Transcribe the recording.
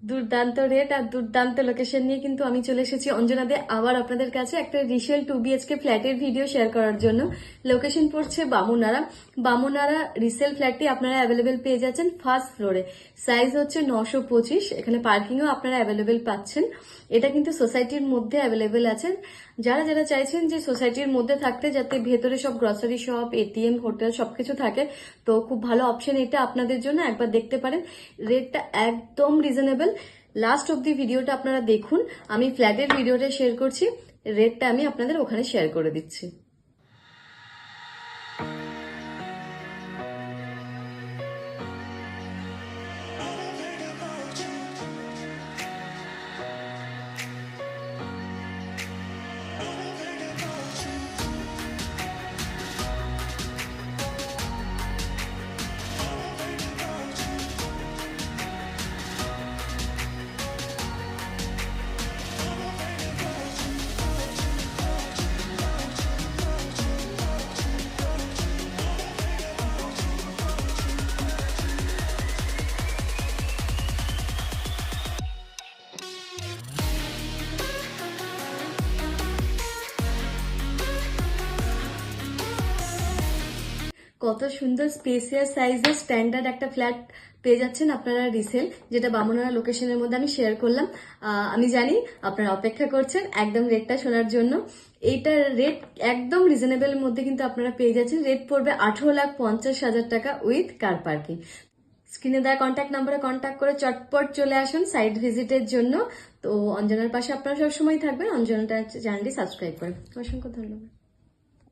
দুর্দান্ত রেট আর দুর্দান্ত লোকেশন নিয়ে কিন্তু আমি চলে এসেছি অঞ্জনাতে আবার আপনাদের কাছে একটা রিসেল 2 BHK ফ্ল্যাটের ভিডিও শেয়ার করার জন্য। লোকেশন পড়ছে বামুনারা। বামুনারা রিসেল ফ্ল্যাটটি আপনারা অ্যাভেলেবেল পেয়ে যাচ্ছেন ফার্স্ট ফ্লোরে। সাইজ হচ্ছে 925। এখানে পার্কিংও আপনারা অ্যাভেলেবেল পাচ্ছেন। এটা কিন্তু সোসাইটির মধ্যে অ্যাভেলেবেল আছে। যারা যারা চাইছেন যে সোসাইটির মধ্যে থাকতে, যাতে ভেতরে সব গ্রসারি শপ, এটিএম, হোটেল সবকিছু থাকে, তো খুব ভালো অপশন এটা আপনাদের জন্য। একবার দেখতে পারেন, রেটটা একদম রিজনেবল। লাস্ট অব্দি ভিডিওটা আপনারা দেখুন। আমি ফ্ল্যাটের ভিডিওটা শেয়ার করছি, রেটটা আমি আপনাদের ওখানে শেয়ার করে দিচ্ছি। কত সুন্দর স্পেসিয়াস সাইজের স্ট্যান্ডার্ড একটা ফ্ল্যাট পেয়ে যাচ্ছেন আপনারা রিসেল, যেটা বামুনারা লোকেশনের মধ্যে আমি শেয়ার করলাম। আমি জানি আপনারা অপেক্ষা করছেন একদম রেটটা শোনার জন্য। এইটার রেট একদম রিজনেবলের মধ্যে কিন্তু আপনারা পেয়ে যাচ্ছেন। রেট পড়বে 18,50,000 টাকা উইথ কার পার্কিং। স্ক্রিনে দেওয়া কন্ট্যাক্ট নাম্বারে কন্ট্যাক্ট করে চটপট চলে আসুন সাইট ভিজিটের জন্য। তো অঞ্জনার পাশে আপনারা সবসময় থাকবেন। অঞ্জনাটা চ্যানেলটি সাবস্ক্রাইব করেন। অসংখ্য ধন্যবাদ।